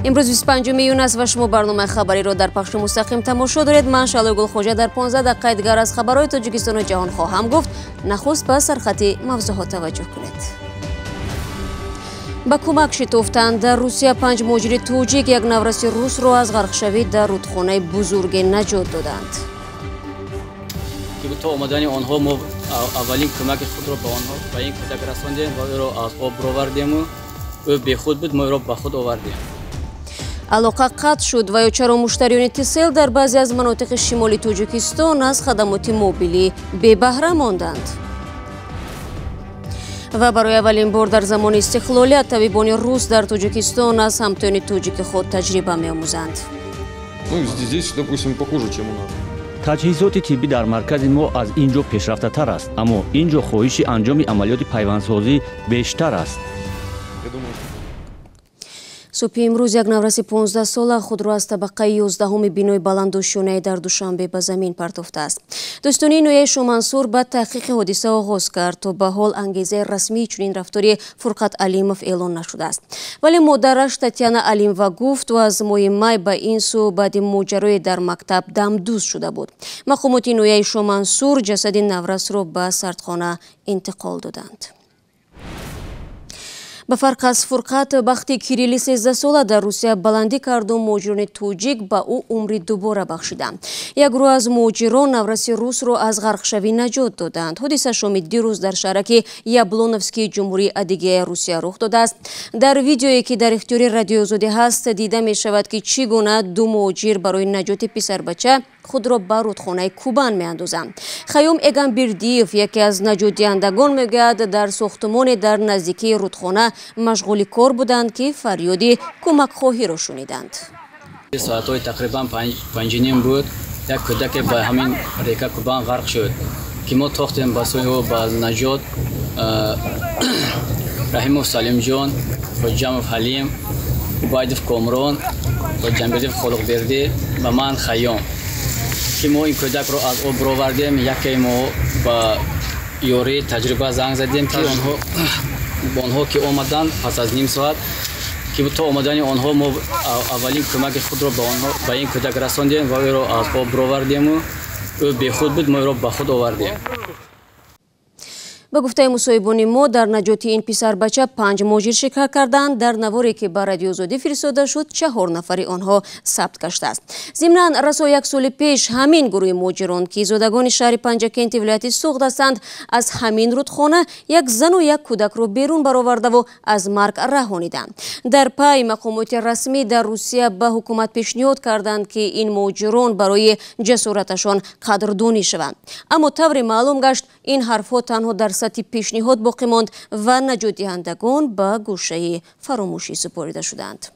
امروز 25 میلیون است و شما برنامه خبری را در پخش مستقیم تماشا دارید. من شالو گلخوجه در 15 دقیقه دیگر از خبرهای تاجیکستان و جهان خواهم گفت. نخست به سرخط موضوعات توجه کنید. با کمک شتافتن در روسیه 5 مهاجر توجیک یک наврасе русро از غرقشوی در رودخانه بزرگ نجات دادند. که تا آمدن آنها ما اولین کمک خود را به آنها به این کودک رساندیم و او را از آب برآوردیم و او بیخود بود، ما او را به خود آوردیم. علاقه قطع شد و یا چرا مشتریان تیسل در بعضی از مناطق شمالی تاجیکستان از خدمات موبیلی بی بهره ماندند. و برای اولین بار در زمان استقلالیت طبیبان روس در تاجیکستان از همتایان توجیک خود تجربه می‌آموزند. تجهیزات طبی در مرکز ما از اینجا پیشرفته‌تر است، اما اینجا خواهش انجام عملیات پیوندسازی بیشتر است. صبح امروز یک наврасе 15 ساله خودرو از طبقه 11 بینای баландошёна در دوشنبه به زمین پرتافته است. دوستانی نویش منصور به تحقیق حادثه آغاز کرد تا به حال انگیزه رسمی چنین رفتاری فرقت علیمов اعلان نشده است. ولی مادرش تاتیانا علیمова گفت و از ماه می به این سو بعد ماجرای در مکتب دمدوز شده بود. مقامات نویش منصور جسد наврасе را به سردخانه انتقال دادند. به فرق از فرقت وقتی کیریلی 13 ساله در روسیه بلندی کرد و مهاجران توجیک به او عمری دوباره بخشیدند. یک گروه از مهاجران наврасе روس را از غرقشوی نجات دادند. حادثه شام دیروز در شهرک یابلونوفسکی جمهوری ادیگه روسیه رخ داده است. در ویدیویی که در اختیار رادیو آزادی هست دیده می شود که چگونه دو مهاجر برای نجات پسر بچه خود را به رودخانه کوبان می اندازند. خیام اگانبردیف یکی از نجات دهندگان میگوید در ساختمان در نزدیکی رودخانه مشغول کار بودند که فریادی کمک خواهی را شنیدند. ساعت‌های تقریبا 5:30 بود. یک کودک به همین ریکه کوبان غرق شد که ما تاختیم با سوی او با نجات رحیم سالم جان و جام حلیم باید کامران و جنبیل خلق بردی و من خیام که ما این کودک رو از آب برآوردیم. یکی ما با یوری تجربه زنگ زدیم که آنها که آمدن پس از نیم ساعت که تا آمدن آنها ما اولین کمک خود را به آنها به این کودک رساندیم و او را از آب برآوردیم و او بیخود بود، ما او را به خود آوردیم. به گفته مصاحبان ما در نجات این پسر بچه 5 مهاجر شرکت کردند. در نواری که به رادیو آزادی فرستاده شد 4 نفری آنها ثبت گشته است. ضمناً رسا یک سال پیش همین گروه مهاجران که زادگان شهر پنجکنت ولایت سوخت هستند از همین رودخانه یک زن و یک کودک را بیرون برآورده و از مرگ رهانیدند. در پی مقامات رسمی در روسیه به حکومت پیشنهاد کردند که این مهاجران برای جسارتشان قدردانی شوند. اما طور معلوم گشت این حرفها تنها در سطح پیشنهاد باقی ماند و نجات دهندگان به گوشه فراموشی سپرده شدند.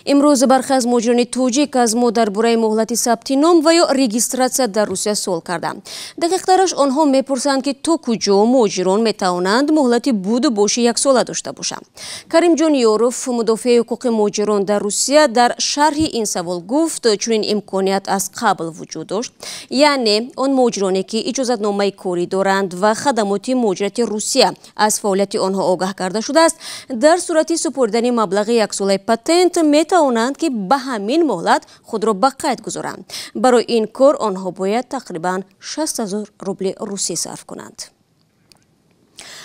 امروز برخی از مهاجران توجیک از ما در بورای مهلتی سبتی نام و یا رگistratsia در روسیه سوال کردند. دقیق‌ترش آنها میپرسند که تا کجا مهاجران میتوانند مهلتی بود و باشی 1 ساله داشته باشند. کریم جان یوروف مدافع حقوق مهاجران در روسیه در شرح این سوال گفت چنین امکانیت از قبل وجود داشت، یعنی آن مهاجرانی که اجازتنامه کاری دارند و خدمات مهاجرت روسیه از فعالیت آنها آگاه کرده شده است در صورت سپردن مبلغ 1 ساله پتنت توانند که به همین مهلت خود را به قید گذارند. برای این کار آنها باید تقریبا 60,000 روبل روسی صرف کنند.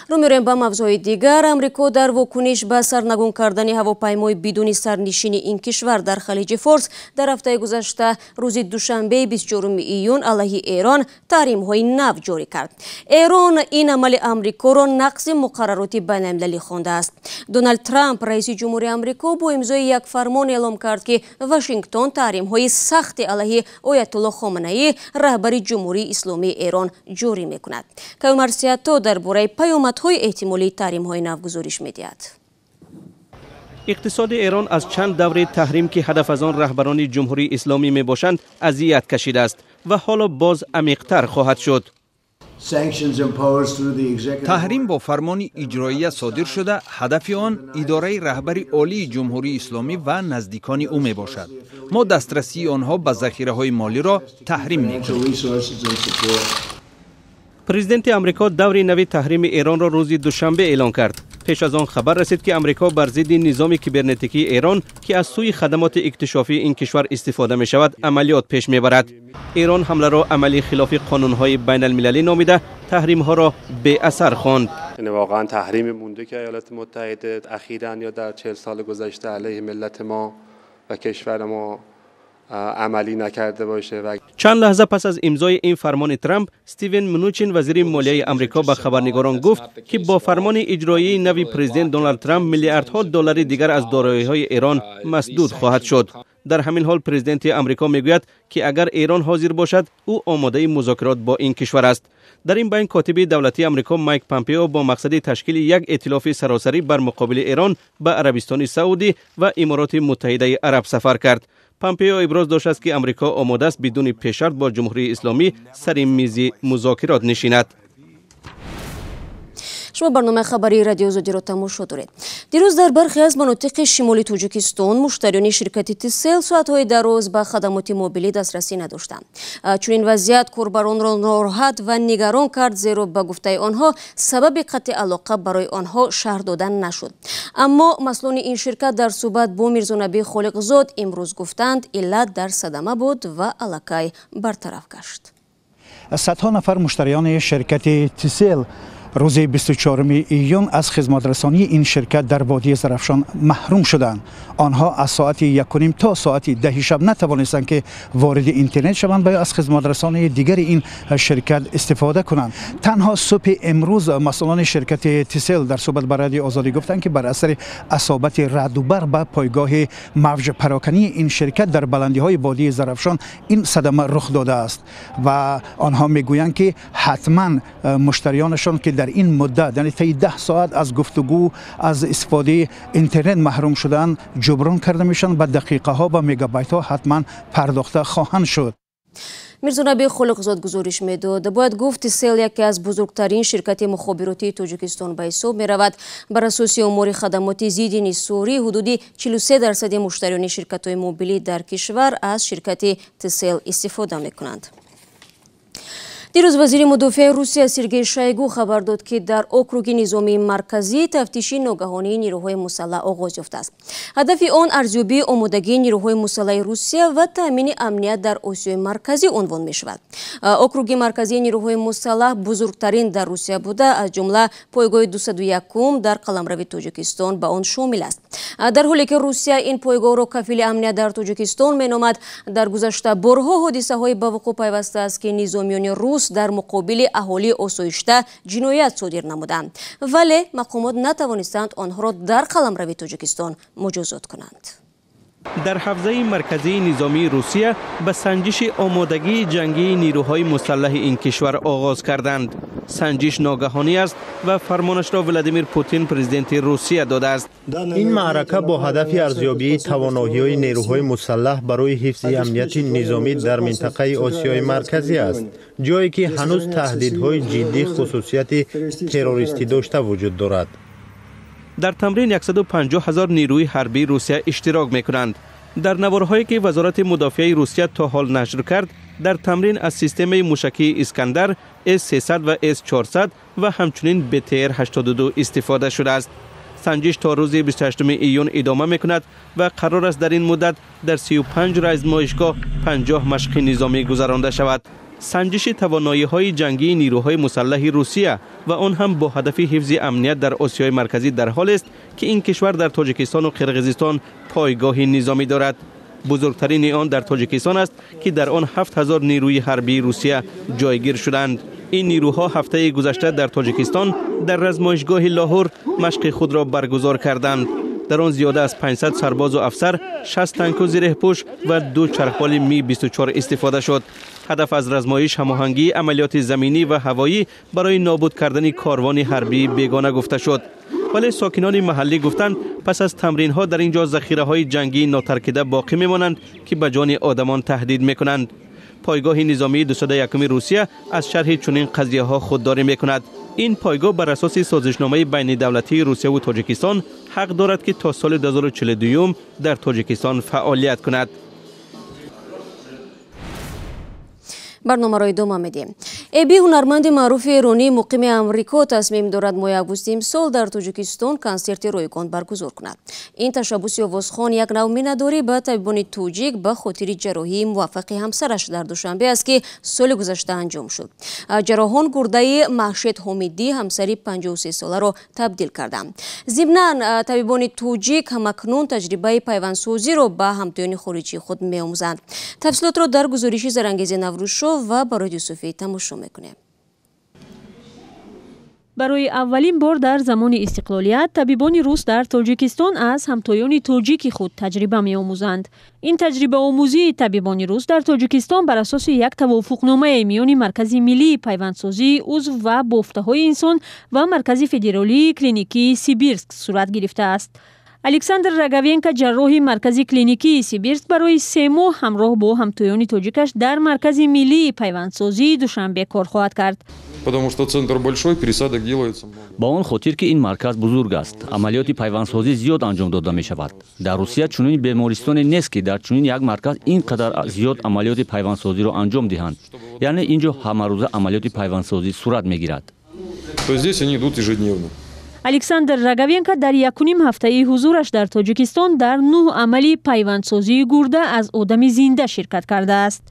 رو می‌رویم به موضوع دیگر. امریکا در واکنش به سرنگون کردن هواپیمای بدون سرنشین این کشور در خلیج فارس در هفته گذشته روز دوشنبه 24 ایون علیه ایران تحریم‌های نو جاری کرد. ایران این عمل امریکا را نقض مقررات بین‌المللی خوانده است. دونالد ترامپ رئیس جمهوری آمریکا با امضای یک فرمان اعلام کرد که واشنگتن تحریم‌های سخت علیه آیت الله خامنه‌ای رهبر جمهوری اسلامی ایران جاری می‌کند. کیومرسیاتو در باره پیامدهای احتمالی تحریم‌های نو گزارش می‌دهد. اقتصاد ایران از چند دوره تحریم که هدف از آن رهبران جمهوری اسلامی میباشند اذیت کشیده است و حالا باز عمیق‌تر خواهد شد. تحریم با فرمان اجرایی صادر شده هدف آن اداره رهبری عالی جمهوری اسلامی و نزدیکان او می باشد. ما دسترسی آنها به ذخیره‌های مالی را تحریم می‌کنیم. پرزیدنت آمریکا دوره نوی تحریم ایران را روز دوشنبه اعلان کرد. پیش از آن خبر رسید که امریکا بر ضد نظام کیبرنتیکی ایران که از سوی خدمات اکتشافی این کشور استفاده می شود عملیات پیش می برد. ایران حمله را عملی خلاف قانون‌های بین المللی نامیده تحریم ها را بی اثر خواند. این واقعا تحریم مونده که ایالات متحده اخیراً یا در 40 سال گذشته علیه ملت ما و کشور ما عملی نکرده باشه. و چند لحظه پس از امضای این فرمان ترامپ، استیون منوچین وزیر مالیه آمریکا به خبرنگاران گفت که با فرمان اجرایی نوی پرزیدنت دونالد ترامپ میلیاردها دلار دیگر از دارایی‌های ایران مسدود خواهد شد. در همین حال پرزیدنت آمریکا میگوید که اگر ایران حاضر باشد او آماده مذاکرات با این کشور است. در این بین کاتب دولتی آمریکا مایک پامپئو با مقصد تشکیل یک ائتلاف سراسری بر مقابل ایران به عربستان سعودی و امارات متحده عرب سفر کرد. پامپئو ابراز داشت است که آمریکا آماده است بدون پیش شرط با جمهوری اسلامی سر میز مذاکرات نشیند. شما برنامه خبری رادیو زودی را تماشا دارید. دیروز در برخی از مناطق شمالی تاجیکستان مشتریان شرکت تیسل ساعت‌های دراز به خدمات موبیلی دسترسی نداشتند. چنین وضعیت کاربران را ناراحت و نگران کرد، زیرا به گفته آنها سبب قطع علاقه برای آنها شرح دادن نشد. اما مسئولان این شرکت در صحبت با میرزانبی خالقزاد امروز گفتند علت در صدمه بود و الکی برطرف گشت. صدها نفر مشتریان شرکت تیسل روز 24 ایون از خدماترسانی این شرکت در وادی زرافشان محروم شدند. آنها از ساعت 1:30 تا ساعت 10 شب نتوانستند که وارد اینترنت شوند و از خدماترسانی دیگر این شرکت استفاده کنند. تنها صبح امروز مسئولان شرکت تیسل در صحبت با رادیو آزادی گفتند که بر اثر اصابت رعد و برق به پایگاه موج پراکنی این شرکت در بلندی‌های وادی زرافشان این صدمه رخ داده است و آنها میگویند که حتما مشتریانشان که در این مدت یعنی طی 10 ساعت از گفتگو از استفاده اینترنت محروم شدن جبران کرده میشن و دقیقه ها و مگابایت ها حتما پرداخته خواهند شد. میرزانبی خالقزاد گزارش میداد. باید گفت تیسل یکی از بزرگترین شرکت مخابراتی تاجیکستان به حساب می رود. بر اساس آمار خدمات ضد انحصاری حدودی 43% مشتریان شرکت های موبیلی در کشور از شرکت تیسل استفاده می کنند. دیروز وزیر مدافع روسیه سرگئی شویگو خبر داد که در اوکروگ نظامی مرکزی تفتیش ناگهانی نیروهای مسلح آغاز یافته است. هدف آن ارزیابی آمادگی نیروهای مسلح روسیه و تامین امنیت در آسیای مرکزی عنوان می شود. اوکروگ مرکزی نیروهای مسلح بزرگترین در روسیه بوده، از جمله پایگاه 201 در قلمرو تاجیکستان به آن شامل است. در حالی که روسیه این پایگاه را کفیل امنیت در تاجیکستان می نامد، در گذشته بارها حادثه های به وقوع پیوسته است که نظامیان روس در مقابل اهالی آسایشته جنایت صادر نمودند، ولی مقامات نتوانستند آنها را در قلمرو تاجیکستان مجازات کنند. در حوزه مرکزی نظامی روسیه به سنجش آمادگی جنگی نیروهای مسلح این کشور آغاز کردند. سنجش ناگهانی است و فرمانش را ولادیمیر پوتین پرزیدنت روسیه داده است. این معرکه با هدف ارزیابی توانایی‌های نیروهای مسلح برای حفظ امنیت نظامی در منطقه آسیای مرکزی است، جایی که هنوز تهدیدهای جدی خصوصیت تروریستی داشته وجود دارد. در تمرین 150,000 نیروی حربی روسیه اشتراک می‌کنند. در نوارهایی که وزارت مدافع روسیه تا حال نشر کرد، در تمرین از سیستم موشکی اسکندر S-300 و S-400 و همچنین BTR-82 استفاده شده است. سنجش تا روز 28 ایون ادامه می‌کند و قرار است در این مدت در 35 آزمایشگاه 50 مشق نظامی گذرانده شود. سنجش توانایی‌های جنگی نیروهای مسلح روسیه و آن هم با هدف حفظ امنیت در آسیای مرکزی در حال است که این کشور در تاجیکستان و قرقیزستان پایگاه نظامی دارد. بزرگترین آن در تاجیکستان است که در آن 7000 نیروی حربی روسیه جایگیر شدند. این نیروها هفته گذشته در تاجیکستان در آزمایشگاه لاهور مشق خود را برگزار کردند. در آن زیاده از 500 سرباز و افسر، 60 تانک و زره‌پوش و 2 چرخبال می 24 استفاده شد. هدف از آزمایش هماهنگی عملیات زمینی و هوایی برای نابود کردن کاروان حربی بیگانه گفته شد. ولی ساکنان محلی گفتند پس از تمرین ها در اینجا ذخیره‌های جنگی ناترکیده باقی میمانند که به جان آدمان تهدید میکنند. پایگاه نظامی 201 روسیه از شرح چنین قضیه ها خودداری میکند. این پایگاه بر اساس سازشنامه بین دولتی روسیه و تاجیکستان حق دارد که تا سال 2042 در تاجیکستان فعالیت کند. برنامه را ادامه میدیم. ابی هنرمند معروف ایرانی مقیم امریکا تصمیم دارد ماه آگوست امسال در تاجیکستان کنسرت رایگان برگزار کند. این تشبوس آوازخوان یک نوع مینه‌داری به طبیبان تاجیک به خاطر جراحی موفق همسرش در دوشنبه است که سال گذشته انجام شد. جراحان گرده محشد حمیدی همسری 53 ساله را تبدیل کردند. ضمناً طبیبان تاجیک همکنون تجربه پیوندسازی را به همتایان خارجی خود می‌آموزند. تفسیلات را در گزارش زرانگیز نورسرو و برای یوسفی تماشا میکنیم. برای اولین بار در زمان استقلالیت طبیبان روس در تاجیکستان از همتایان تاجیک خود تجربه می‌آموزند. این تجربه آموزی طبیبان روس در تاجیکستان بر اساس یک توافقنامه میان مرکز ملی پیوندسازی عضو و بافته‌های انسان و مرکز فدرالی کلینیکی سیبیرسک صورت گرفته است. الکساندر راگاوینکا جراح مرکزی کلینیکی سیبیرسک برای 3 ماه همراه با همتایان تاجیکش در مرکز ملی پیوندسازی دوشنبه کار خواهد کرد. با آن خاطر که این مرکز بزرگ است، عملیات پیوندسازی زیاد انجام داده می شود. در روسیه چنین بیمارستانی نیست که در چنین یک مرکز اینقدر زیاد عملیات پیوندسازی را انجام دهند. یعنی اینجا همه روزه عملیات پیوندسازی صورت می گیرد. الکساندر راگاوینکا در 1.5 هفته حضورش در تاجیکستان در 9 عملی پیوندسازی گرده از آدم زنده شرکت کرده است.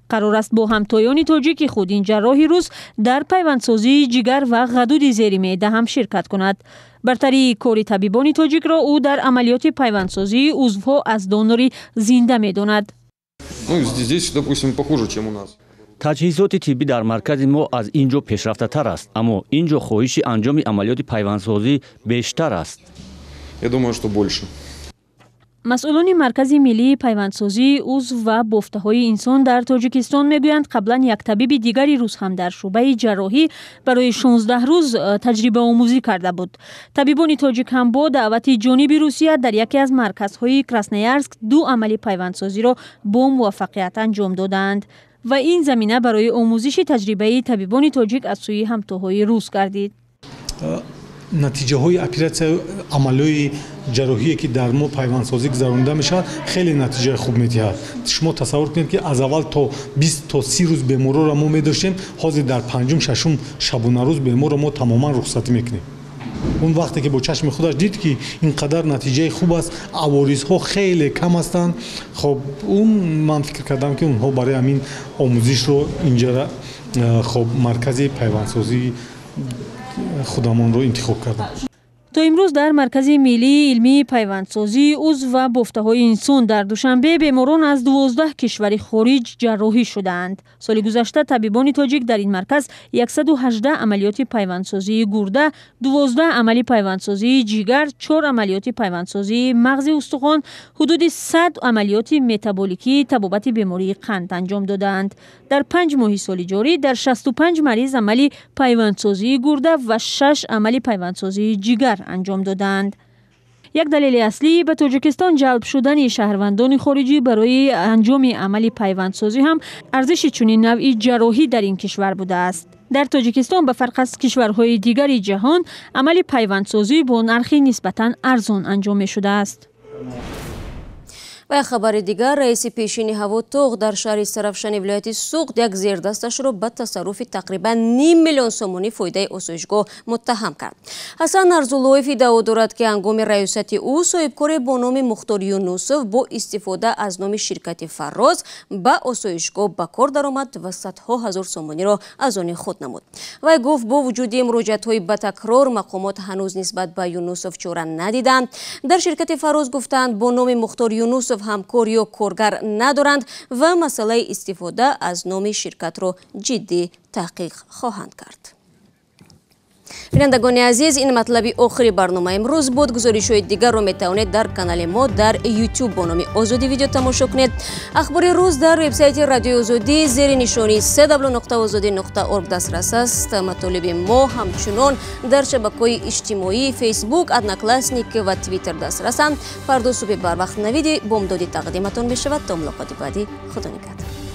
قرار است با همتایان تاجیک خود این جراح روس در پیوندسازی جگر و غدود زیر معده هم شرکت کند. برتری کار طبیبان تاجیک را او در عملیات پیوندسازی عضوها از دونوری زنده می‌داند. تجهیزات طبی در مرکز ما از اینجا پیشرفته تر است، اما اینجا خواهش انجام عملیات پیوندسازی بیشتر است. مسئولان مرکز ملی پیوندسازی عضو و بافته‌های انسان در تاجیکستان میگویند قبلا یک طبیب دیگری روس هم در شعبه جراحی برای 16 روز تجربه آموزی کرده بود. طبیبان تاجیک هم با دعوت جانب روسیه در یکی از مرکزهای کراسنویارسک 2 عملی پیوندسازی را با موفقیت انجام دادند و این زمینه برای آموزش تجربه طبیبان تاجیک از سوی همتاهای روس گردید. نتیجه های اپراسیون عملیات جراحی که در ما پیوندسازی گذرانده میشود خیلی نتیجه خوب میدهد. شما تصور کنید که از اول تا 20 تا 30 روز بیمارا را ما می‌داشتیم، حاضر در 5م 6م شبانه روز بیمار را ما تماما رخصتی میکنیم. اون وقتی که با چشم خودش دید که اینقدر نتیجه خوب است، عوارض‌ها خیلی کم هستند، خب اون من فکر کردم که اونها برای همین آموزش رو اینجا خب مرکز پیوندسازی خودمان رو انتخاب کردم. تا امروز در مرکز ملی علمی پیوندسازی عضو و بافته‌های انسان در دوشنبه بیماران از 12 کشور خارج جراحی شدند. سال گذشته طبیبان تاجیک در این مرکز 118 عملیات پیوندسازی گرده، 12 عملی پیوندسازی جگر، 4 عملیات پیوندسازی مغز استخوان، حدود 100 عملیات متابولیکی تبابت بیماری قند انجام دادند. در 5 ماه سال جاری در 65 مریض عملی پیوندسازی گرده و 6 عملی پیوندسازی جگر انجام دادند. یک دلیل اصلی به تاجیکستان جلب شدن شهروندان خارجی برای انجام عملی پیوندسازی هم ارزش چنین نوعی جراحی در این کشور بوده است. در تاجیکستان به فرق از کشورهای دیگر جهان عملی پیوندسازی با نرخی نسبتاً ارزان انجام شده است. و خبر دیگر، رئیس پیشین ҳаво توغ در شهر سرافشان ولایت سوغد یک زیردستش را به تصرف تقریبا 5 میلیون سومانی فایده آسایشگاه متهم کرد. حسن ارزولویف ادعا دارد که هنگام ریاست او صاحبکار با نام مختار یونوسف با استفاده از نام شرکت فراز به آسایشگاه به کار درآمد و صدها هزار سومانی را از آن خود نمود. و گفت با وجود مراجعت‌های به تکرار مقامات هنوز نسبت به یونوسف چاره ندیدند. در شرکت فراز گفتند با نام مختار یونوسف همکار یا کارگر ندارند و مسئله استفاده از نام شرکت را جدی تحقیق خواهند کرد. بینندگان عزیز، این مطلبی آخری برنامه امروز بود. گزارش‌های دیگر را میتوانید در کانال ما در یوتیوب با نام آزادی ویدیو تماشا کنید. اخبار روز در وبسایت رادیو آزادی زیر نشانی www.azadi.org دسترس است. مطالب ما همچنان در شبکه‌های اجتماعی فیسبوک، ادناکلاسنیک و توییتر دسترس است. فردا صبح بر وقت نوید بامدادی تقدیمتان می‌شود. تا ملاقات بعدی، خدا نگهدار.